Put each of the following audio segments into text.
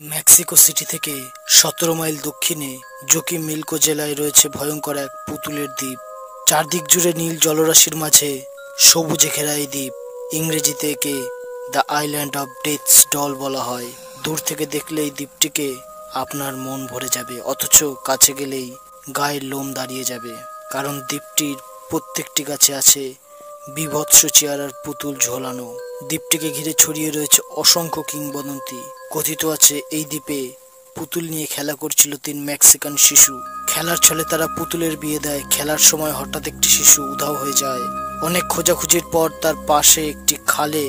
Mexico city থেকে ১৭ mile দক্ষিণে জোকিমিলকো জেলায় রয়েছে ভয়ঙ্কর এক পুতুলের দ্বীপ। চারদিক জুড়ে নীল জলরাশির মাঝে সবুজে ঘেরা এই দ্বীপ। ইংরেজিতে একে the island of deaths doll বলা হয়। দূর থেকে দেখলে এই দ্বীপটিকে আপনার মন ভরে যাবে, অথচ কাছে গেলেই গায়ের লোম দাঁড়িয়ে যাবে, কারণ দ্বীপটির প্রত্যেকটি গাছে আছে বীভৎস চেহারার পুতুল ঝোলানো। দ্বীপটিকে ঘিরে ছড়িয়ে রয়েছে অসংখ্য কিংবদন্তি। কথিত আছে এই দ্বীপে পুতুল নিয়ে খেলা করছিল ৩ মেক্সিকান শিশু। খেলার ছলে তারা পুতুলের বিয়ে দেয়। খেলার সময় হঠাৎ একটি শিশু উধাও হয়ে যায়। অনেক খোঁজাখুঁজির পর তার পাশে একটি খালে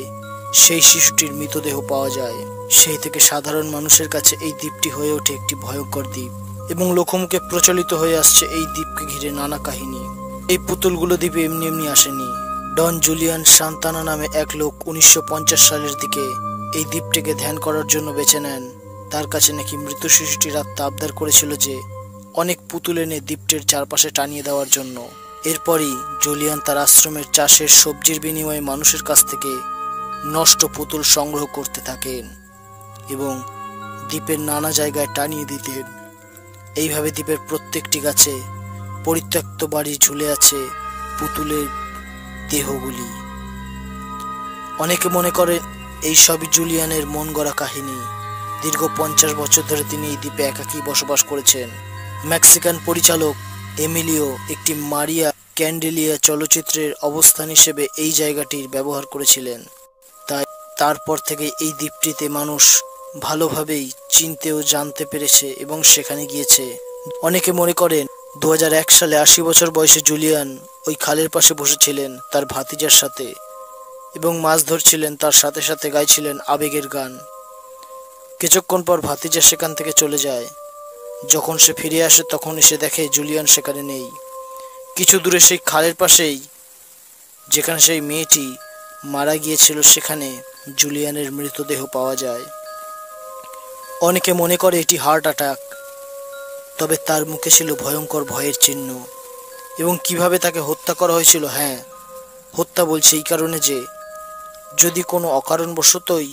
সেই শিশুটির মৃতদেহ পাওয়া যায়। সেই থেকে সাধারণ মানুষের কাছে এই দ্বীপটি হয়ে ওঠে একটি ভয়ঙ্কর দ্বীপ, এবং লোকমুখে প্রচলিত হয়ে আসছে এই দ্বীপকে ঘিরে নানা কাহিনী। এই পুতুলগুলো দ্বীপে এমনি এমনি আসেনি। ডন জুলিয়ান সান্তানা নামে এক লোক ১৯৫০ সালের দিকে এই দ্বীপটিকে ধ্যান করার জন্য বেছে নেন। তার কাছে নাকি মৃত শিশুটির আত্মা আবদার করেছিল যে অনেক পুতুল এনে দ্বীপটির চারপাশে টানিয়ে দেওয়ার জন্য। এরপরই জুলিয়ান তার আশ্রমের চাষের সবজির বিনিময়ে মানুষের কাছ থেকে নষ্ট পুতুল সংগ্রহ করতে থাকেন এবং দ্বীপের নানা জায়গায় টানিয়ে দিতেন। এইভাবে দ্বীপের প্রত্যেকটি গাছে পরিত্যক্ত বাড়ি ঝুলে আছে পুতুলের দেহগুলি। অনেকে মনে করেন এই সবই জুলিয়ানের মন গড়া কাহিনী। দীর্ঘ ৫০ বছর ধরে তিনি এই দ্বীপে একাকী বসবাস করেছেন। মেক্সিকান পরিচালক এমিলিও একটি মারিয়া ক্যান্ডেলিয়া চলচ্চিত্রের অবস্থান হিসেবে এই জায়গাটির ব্যবহার করেছিলেন। তাই তারপর থেকে এই দ্বীপটিতে মানুষ ভালোভাবেই চিনতে ও জানতে পেরেছে এবং সেখানে গিয়েছে। অনেকে মনে করেন ২০০১ সালে ৮০ বছর বয়সে জুলিয়ান ওই খালের পাশে বসেছিলেন তার ভাতিজার সাথে এবং মাছ ধরছিলেন, তার সাথে সাথে গাইছিলেন আবেগের গান। কিছুক্ষণ পর ভাতিজা সেখান থেকে চলে যায়। যখন সে ফিরে আসে তখন সে দেখে জুলিয়ান সেখানে নেই। কিছু দূরে সেই খালের পাশেই যেখানে সেই মেয়েটি মারা গিয়েছিল সেখানে জুলিয়ানের মৃতদেহ পাওয়া যায়। অনেকে মনে করে এটি হার্ট অ্যাটাক, তবে তার মুখে ছিল ভয়ঙ্কর ভয়ের চিহ্ন। এবং কিভাবে তাকে হত্যা করা হয়েছিল, হ্যাঁ, হত্যা বলছে এই কারণে যে যদি কোনো অকারণবশতই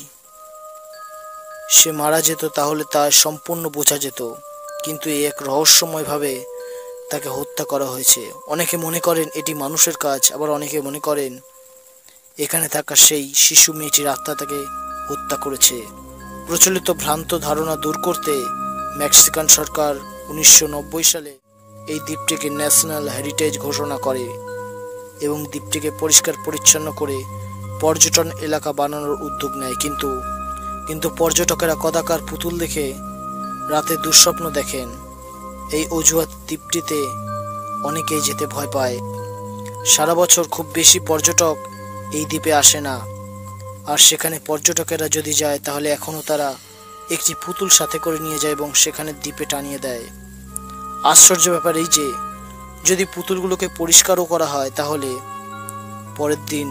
সে মারা যেত তাহলে তা সম্পূর্ণ বোঝা যেত, কিন্তু এক রহস্যময়ভাবে তাকে হত্যা করা হয়েছে। অনেকে মনে করেন এটি মানুষের কাজ, আবার অনেকে মনে করেন এখানে থাকা সেই শিশু মেয়েটির আত্মা তাকে হত্যা করেছে। প্রচলিত ভ্রান্ত ধারণা দূর করতে মেক্সিকান সরকার ১৯৯০ সালে এই দ্বীপটিকে ন্যাশনাল হেরিটেজ ঘোষণা করে এবং দ্বীপটিকে পরিষ্কার পরিচ্ছন্ন করে পর্যটন এলাকা বানানোর উদ্যোগ নেয়। কিন্তু পর্যটকেরা কদাকার পুতুল দেখে রাতে দুঃস্বপ্ন দেখেন। এই অজুহাত দ্বীপটিতে অনেকেই যেতে ভয় পায়। সারা বছর খুব বেশি পর্যটক এই দ্বীপে আসে না, আর সেখানে পর্যটকেরা যদি যায় তাহলে এখনও তারা একটি পুতুল সাথে করে নিয়ে যায় এবং সেখানে দ্বীপে টানিয়ে দেয়। আশ্চর্য ব্যাপার এই যে যদি পুতুলগুলোকে পরিষ্কারও করা হয় তাহলে পরের দিন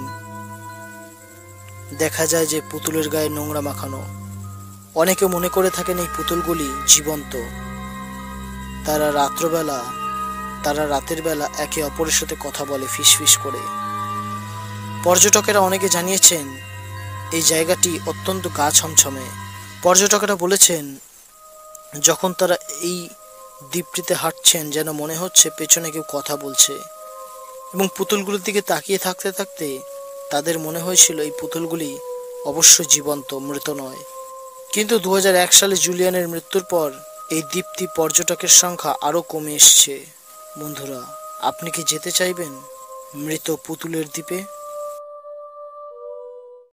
দেখা যায় যে পুতুলের গায়ে নোংরা মাখানো। অনেকে মনে করে থাকেন এই পুতুলগুলি জীবন্ত। তারা রাতের বেলা একে অপরের সাথে কথা বলে ফিসফিস করে। পর্যটকেরা অনেকে জানিয়েছেন এই জায়গাটি অত্যন্ত গা ছমছমে। পর্যটকেরা বলেছেন যখন তারা এই দ্বীপটিতে হাঁটছেন যেন মনে হচ্ছে পেছনে কেউ কথা বলছে, এবং পুতুলগুলোর দিকে তাকিয়ে থাকতে থাকতে তাদের মনে হয়েছিল এই পুতুলগুলি অবশ্য জীবন্ত, মৃত নয়। কিন্তু ২০০১ সালে জুলিয়ানের মৃত্যুর পর এই দ্বীপটি পর্যটকের সংখ্যা আরও কমে এসছে। বন্ধুরা, আপনি কি যেতে চাইবেন মৃত পুতুলের দ্বীপে?